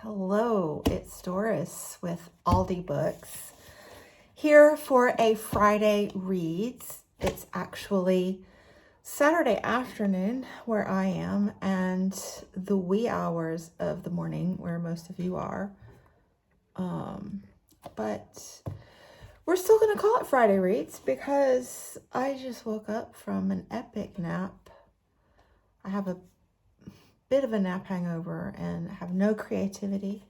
Hello, it's Doris with Aldi Books here for a Friday Reads. It's actually Saturday afternoon where I am and the wee hours of the morning where most of you are. But we're still going to call it Friday Reads because I just woke up from an epic nap. I have a bit of a nap hangover and have no creativity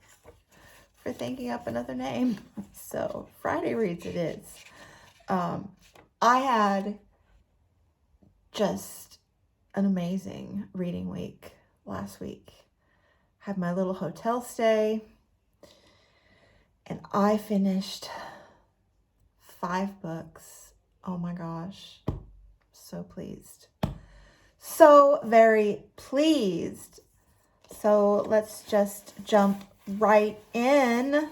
for thinking up another name. So Friday Reads it is. I had just an amazing reading week last week. Had my little hotel stay and I finished 5 books. Oh my gosh. So pleased. So very pleased. So let's just jump right in.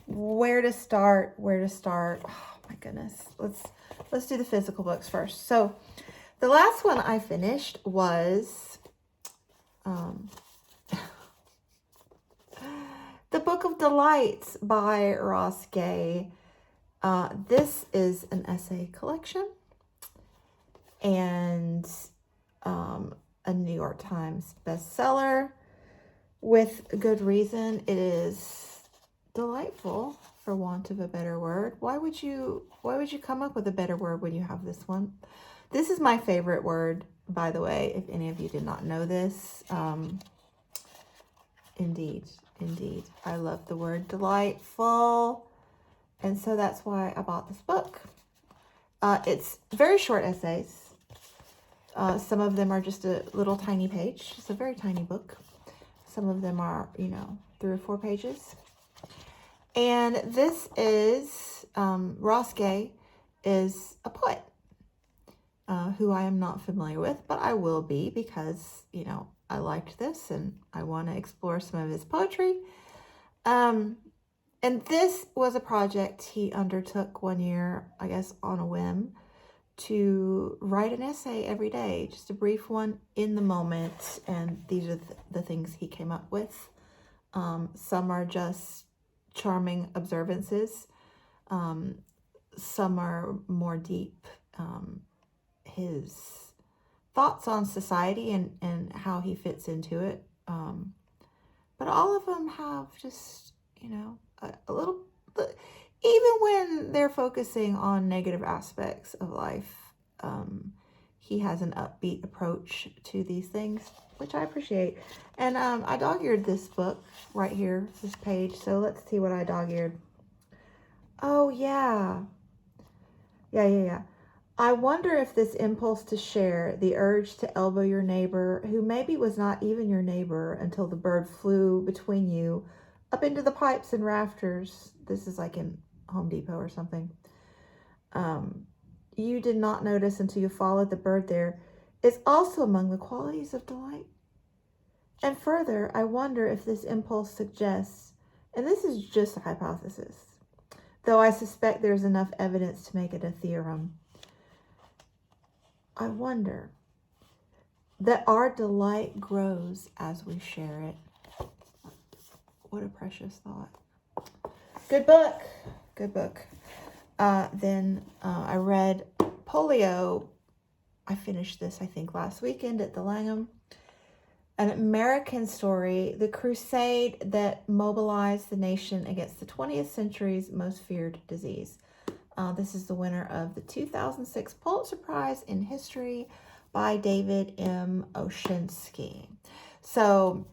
Where to start? Oh my goodness. Let's do the physical books first. So the last one I finished was The Book of Delights by Ross Gay. This is an essay collection and a New York Times bestseller with good reason. It is delightful, for want of a better word. Why would you come up with a better word when you have this one? This is my favorite word, by the way, if any of you did not know this. Indeed. I love the word delightful. And so that's why I bought this book. It's very short essays. Some of them are just a little tiny page. It's a very tiny book. Some of them are, 3 or 4 pages. And this is, Ross Gay is a poet who I am not familiar with, but I will be because, I liked this and I want to explore some of his poetry. And this was a project he undertook one year, I guess, on a whim, to write an essay every day, just a brief one in the moment. And these are the things he came up with. Some are just charming observances. Some are more deep. His thoughts on society and how he fits into it. But all of them have just, a little, even when they're focusing on negative aspects of life, he has an upbeat approach to these things, which I appreciate. And I dog-eared this book right here, this page. So let's see what I dog-eared. Oh, yeah. Yeah. I wonder if this impulse to share, the urge to elbow your neighbor, who maybe was not even your neighbor until the bird flew between you, up into the pipes and rafters. This is like in Home Depot or something. You did not notice until you followed the bird there, is also among the qualities of delight. And further, I wonder if this impulse suggests, and this is just a hypothesis, though I suspect there's enough evidence to make it a theorem, I wonder that our delight grows as we share it. What a precious thought. Good book. Then I read Polio. I finished this, I think, last weekend at the Langham. An American story, the crusade that mobilized the nation against the 20th century's most feared disease. This is the winner of the 2006 Pulitzer Prize in History by David M. Oshinsky. So,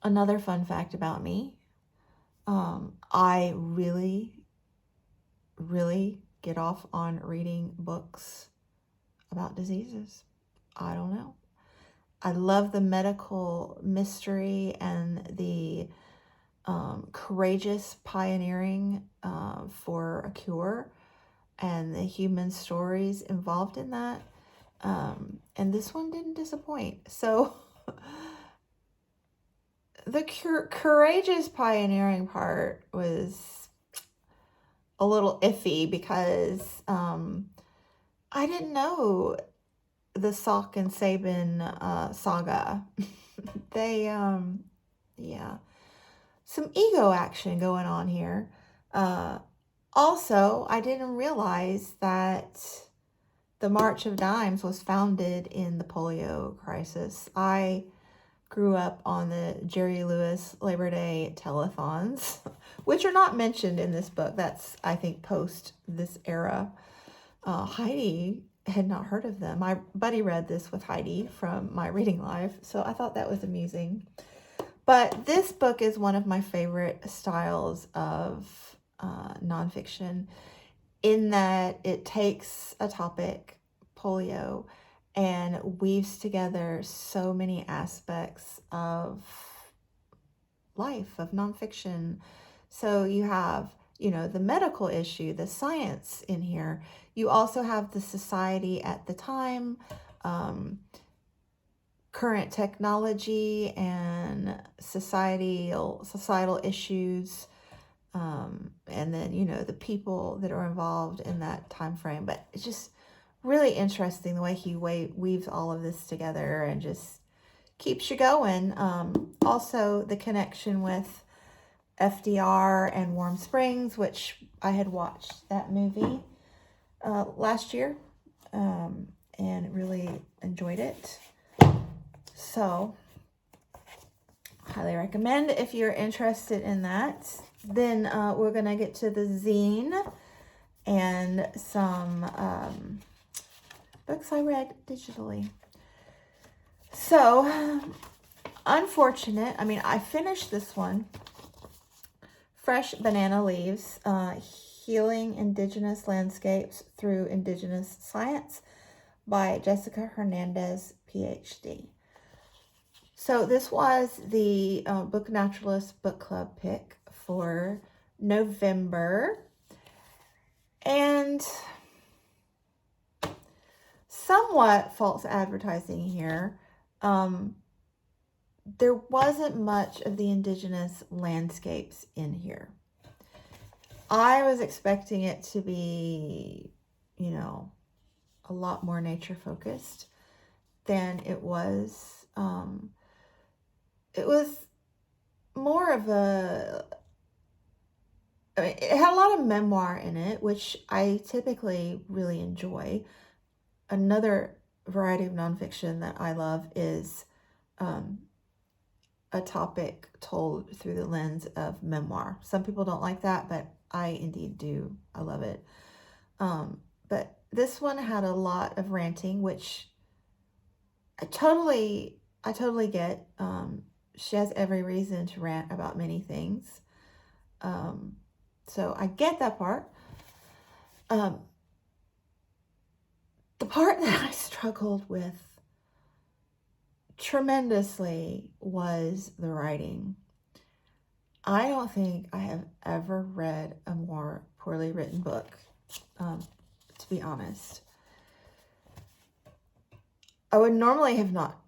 another fun fact about me, I really get off on reading books about diseases. I don't know. I love the medical mystery and the courageous pioneering for a cure and the human stories involved in that. And this one didn't disappoint. So the courageous pioneering part was a little iffy because I didn't know the Salk and Sabin saga. They, yeah. some ego action going on here. Also, I didn't realize that the March of Dimes was founded in the polio crisis. I grew up on the Jerry Lewis Labor Day telethons, which are not mentioned in this book. That's, I think, post this era. Heidi had not heard of them. My buddy read this with Heidi from my reading live, so I thought that was amusing. But this book is one of my favorite styles of nonfiction, in that it takes a topic, polio, and weaves together so many aspects of life, of nonfiction. So you have, the medical issue, the science in here. You also have the society at the time, current technology and societal issues, and then, the people that are involved in that time frame. But it's just really interesting the way he weaves all of this together and just keeps you going. Also, the connection with FDR and Warm Springs, which I had watched that movie last year, and really enjoyed it. So, highly recommend if you're interested in that. Then we're going to get to the zine and some books I read digitally. So, unfortunate. I finished this one. Fresh Banana Leaves, Healing Indigenous Landscapes Through Indigenous Science by Jessica Hernandez, PhD. So this was the Book Naturalist Book Club pick for November. And somewhat false advertising here. There wasn't much of the indigenous landscapes in here. I was expecting it to be, a lot more nature focused than it was. It was more of it had a lot of memoir in it, which I typically really enjoy. Another variety of nonfiction that I love is a topic told through the lens of memoir. Some people don't like that, but I indeed do. I love it. But this one had a lot of ranting, which I totally get. She has every reason to rant about many things. So I get that part. The part that I struggled with tremendously was the writing. I don't think I have ever read a more poorly written book, to be honest. I would normally have not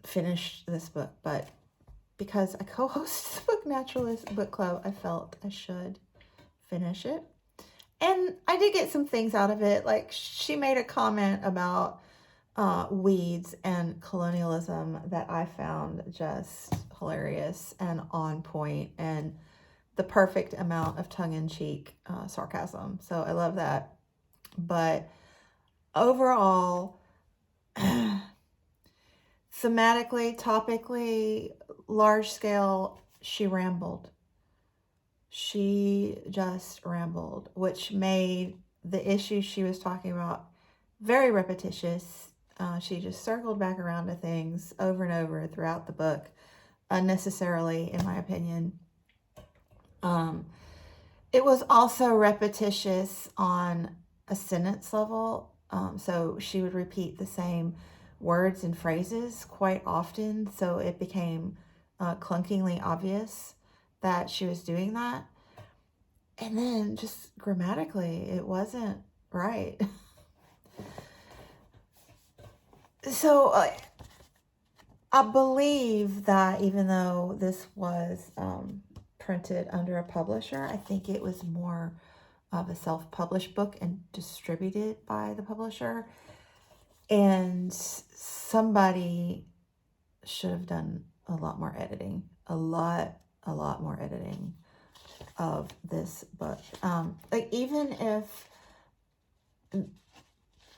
finished this book, but because I co-host the Book Naturalist Book Club, I felt I should finish it. And I did get some things out of it. Like, she made a comment about weeds and colonialism that I found just hilarious and on point, and the perfect amount of tongue-in-cheek sarcasm. So I love that. But overall, thematically, topically, large scale, she rambled. She just rambled, which made the issues she was talking about very repetitious. She just circled back around to things over and over throughout the book, unnecessarily, in my opinion. It was also repetitious on a sentence level. So she would repeat the same words and phrases quite often. So it became clunkingly obvious that she was doing that. And then just grammatically, it wasn't right. So I believe that even though this was printed under a publisher, I think it was more of a self-published book and distributed by the publisher. And somebody should have done a lot more editing, a lot a lot more editing of this book. Like, even if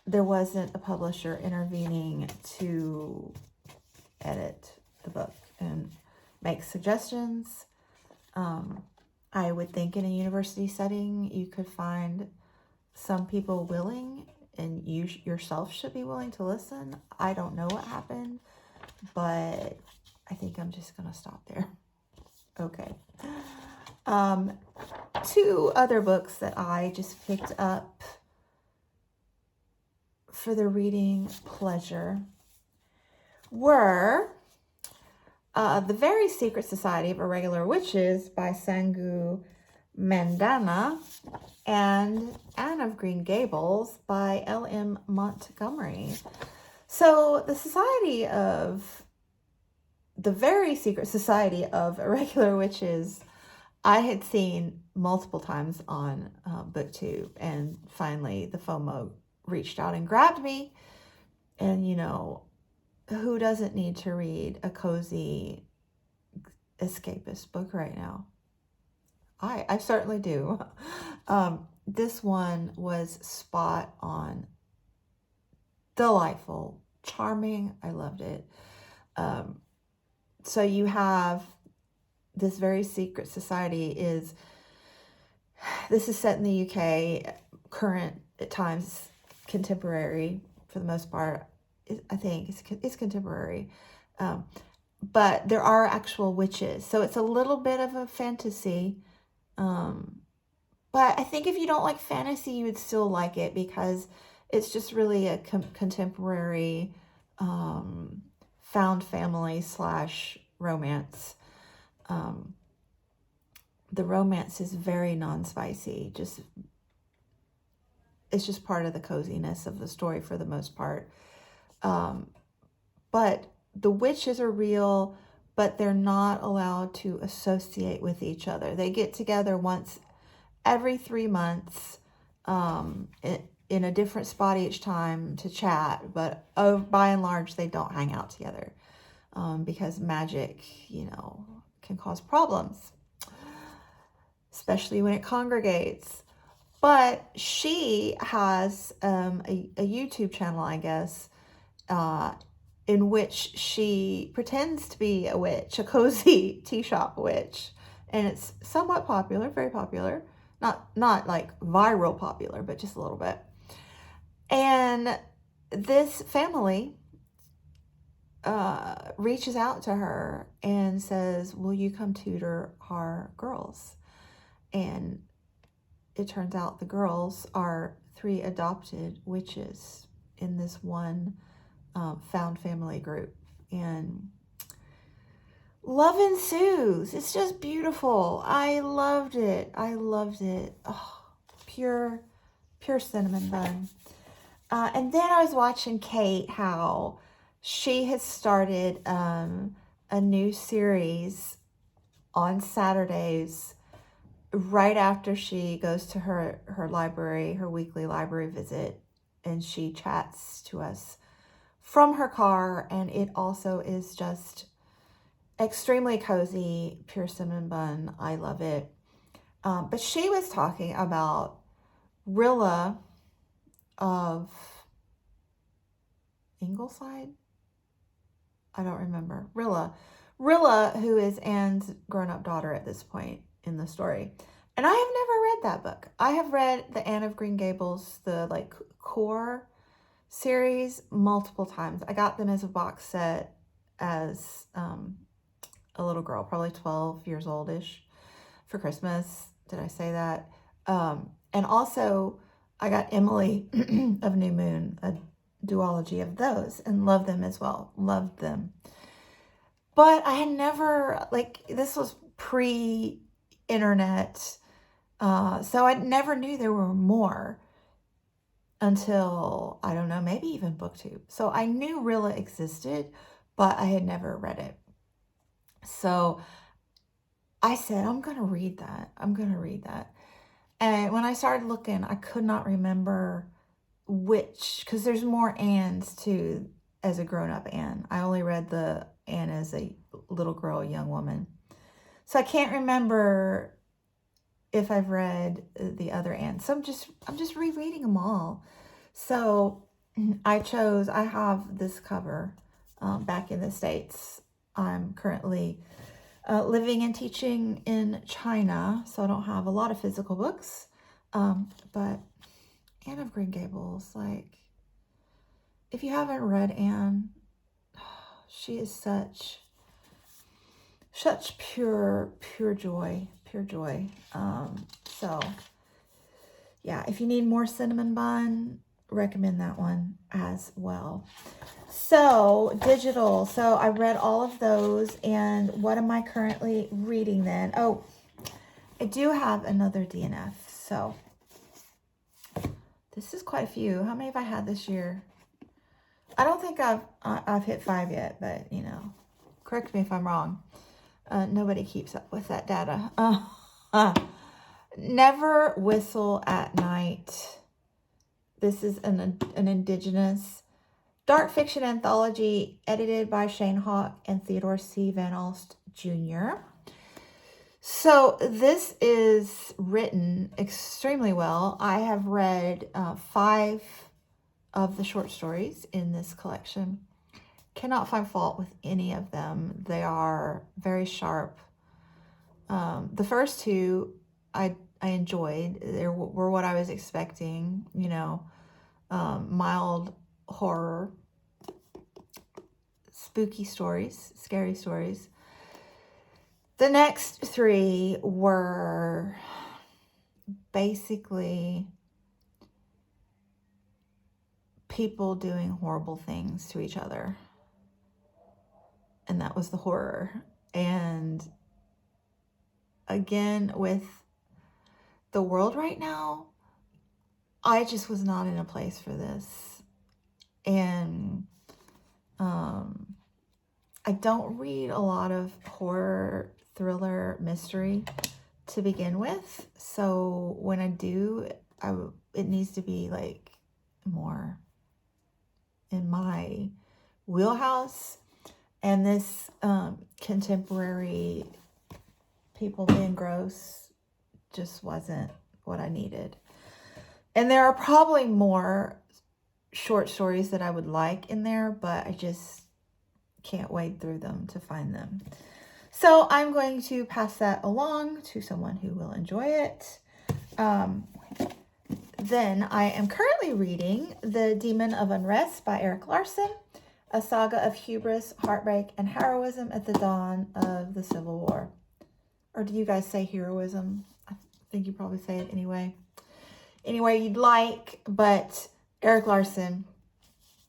there wasn't a publisher intervening to edit the book and make suggestions, I would think in a university setting you could find some people willing, and you yourself should be willing to listen. I don't know what happened, but I think I'm just gonna stop there. Okay. Two other books that I just picked up for the reading pleasure were The Very Secret Society of Irregular Witches by Sangu Mandana and Anne of Green Gables by L.M. Montgomery. So the Very Secret Society of Irregular Witches, I had seen multiple times on BookTube, and finally the FOMO reached out and grabbed me. And you know, who doesn't need to read a cozy escapist book right now? I certainly do. This one was spot on, delightful, charming. I loved it. So you have this Very Secret Society this is set in the UK, current at times, contemporary for the most part. I think it's contemporary. But there are actual witches. So it's a little bit of a fantasy. But I think if you don't like fantasy, you would still like it, because it's just really a contemporary found family / romance. The romance is very non-spicy. It's just part of the coziness of the story for the most part. But the witches are real, but they're not allowed to associate with each other. They get together once every 3 months in a different spot each time to chat, but by and large, they don't hang out together because magic, can cause problems, especially when it congregates. But she has a YouTube channel, I guess, in which she pretends to be a witch, a cozy tea shop witch. And it's somewhat popular, very popular. Not like viral popular, but just a little bit. And this family reaches out to her and says, will you come tutor our girls? And it turns out the girls are 3 adopted witches in this one found family group. And love ensues. It's just beautiful. I loved it. Oh, pure cinnamon bun. And then I was watching Kate, how she has started a new series on Saturdays right after she goes to her library, her weekly library visit, and she chats to us from her car. And it also is just extremely cozy, pure cinnamon bun. I love it. But she was talking about Rilla of Ingleside? I don't remember. Rilla, who is Anne's grown-up daughter at this point in the story. And I have never read that book. I have read the Anne of Green Gables, the core series, multiple times. I got them as a box set as a little girl, probably 12 years old-ish, for Christmas. Did I say that? And also I got Emily of New Moon, a duology of those, and loved them as well. Loved them. But I had never, this was pre-internet, so I never knew there were more until, I don't know, maybe even BookTube. So I knew Rilla existed, but I had never read it. So I said, I'm going to read that. And when I started looking, I could not remember which, because there's more Annes too as a grown-up Anne. I only read the Anne as a little girl, young woman. So I can't remember if I've read the other Anne. So I'm just rereading them all. So I have this cover back in the States. I'm currently living and teaching in China, so I don't have a lot of physical books. But Anne of Green Gables, like, if you haven't read Anne, she is such pure joy, pure joy. So yeah, if you need more cinnamon bun, recommend that one as well. So digital. So I read all of those, and what am I currently reading then? Oh, I do have another DNF. So this is quite a few. How many have I had this year? I don't think I've hit 5 yet, but you know, correct me if I'm wrong. Nobody keeps up with that data. Never Whistle at Night. This is an indigenous dark fiction anthology edited by Shane Hawk and Theodore C. Van Alst Jr. So this is written extremely well. I have read 5 of the short stories in this collection. Cannot find fault with any of them. They are very sharp. The first 2 I enjoyed. They were what I was expecting, you know, mild horror, spooky stories, scary stories. The next 3 were basically people doing horrible things to each other. And that was the horror. And again, with the world right now, I just was not in a place for this. And I don't read a lot of horror, thriller, mystery to begin with. So when I do, it needs to be like more in my wheelhouse. And this contemporary people being gross just wasn't what I needed. And there are probably more short stories that I would like in there, but I just can't wade through them to find them. So I'm going to pass that along to someone who will enjoy it. Then I am currently reading The Demon of Unrest by Erik Larson, a saga of hubris, heartbreak, and heroism at the dawn of the Civil War. Or do you guys say heroism? I think you probably say it anyway. Anyway, you'd like, but Erik Larson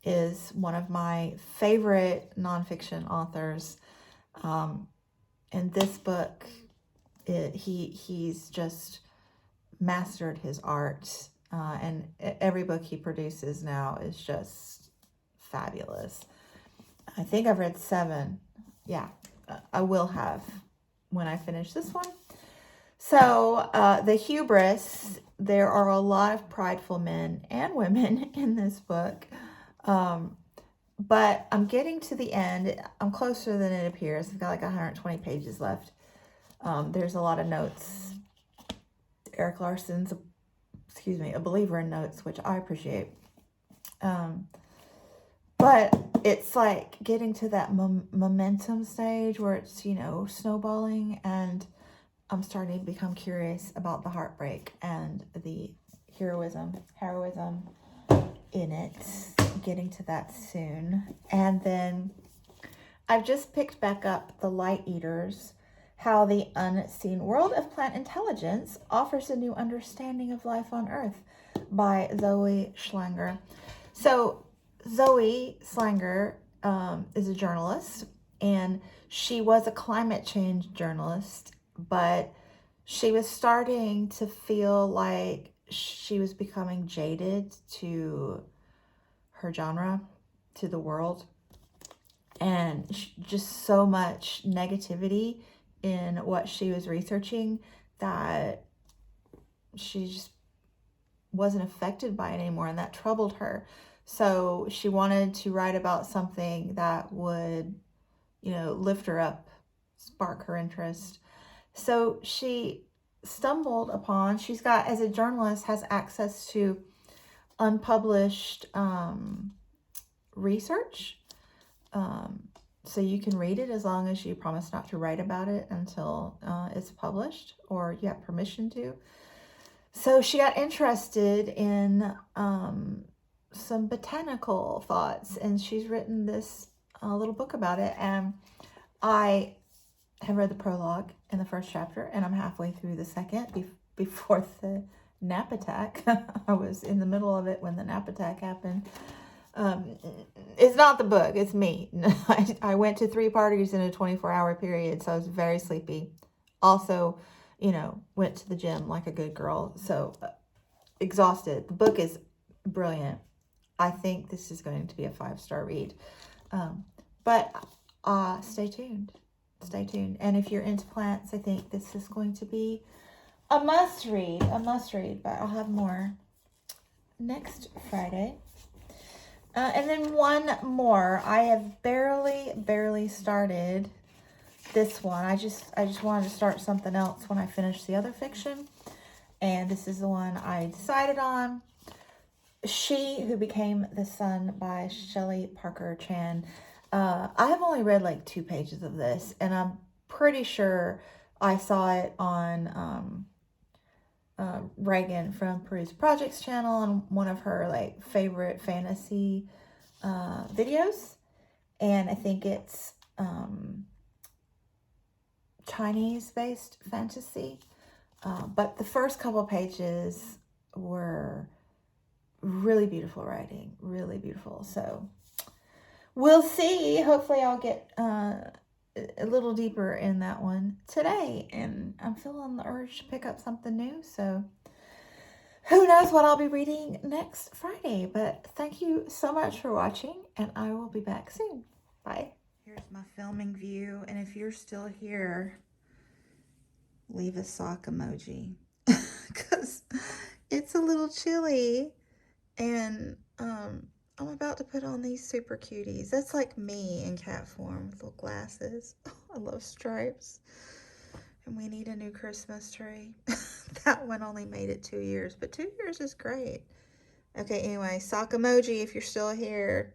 is one of my favorite nonfiction authors. And this book, he's just mastered his art. And every book he produces now is just fabulous. I think I've read 7. Yeah, I will have when I finish this one. So the hubris, there are a lot of prideful men and women in this book. But I'm getting to the end. I'm closer than it appears. I've got like 120 pages left. There's a lot of notes. Erik Larson's, a believer in notes, which I appreciate. But it's like getting to that momentum stage where it's, you know, snowballing, and I'm starting to become curious about the heartbreak and the heroism in it. Getting to that soon. And then I've just picked back up The Light Eaters, How the Unseen World of Plant Intelligence Offers a New Understanding of Life on Earth by Zoe Schlanger. So Zoe Schlanger is a journalist, and she was a climate change journalist, but she was starting to feel like she was becoming jaded to her genre, to the world, and just so much negativity in what she was researching that she just wasn't affected by it anymore, and that troubled her. So she wanted to write about something that would, you know, lift her up, spark her interest. So she stumbled upon, she's got, as a journalist, has access to unpublished research. So you can read it as long as you promise not to write about it until it's published, or you have permission to. So she got interested in some botanical thoughts, and she's written this little book about it. And I have read the prologue in the first chapter, and I'm halfway through the second before the nap attack. I was in the middle of it when the nap attack happened. It's not the book, it's me. I went to 3 parties in a 24-hour period, so I was very sleepy. Also, went to the gym like a good girl, so exhausted. The book is brilliant. I think this is going to be a 5-star read. But stay tuned. Stay tuned. And if you're into plants, I think this is going to be a must read, but I'll have more next Friday. And then one more. I have barely started this one. I just wanted to start something else when I finish the other fiction. And this is the one I decided on. She Who Became the Sun by Shelley Parker Chan. I have only read like 2 pages of this, and I'm pretty sure I saw it on Reagan from Peru's Projects channel and one of her like favorite fantasy videos, and I think it's Chinese-based fantasy, but the first couple pages were really beautiful writing, really beautiful. So we'll see. Hopefully I'll get a little deeper in that one today, and I'm feeling the urge to pick up something new, so who knows what I'll be reading next Friday. But thank you so much for watching, and I will be back soon. Bye. Here's my filming view, and if you're still here, leave a sock emoji because it's a little chilly, and I'm about to put on these super cuties. That's like me in cat form with little glasses. Oh, I love stripes. And we need a new Christmas tree. That one only made it 2 years, but 2 years is great. Okay, anyway, sock emoji if you're still here.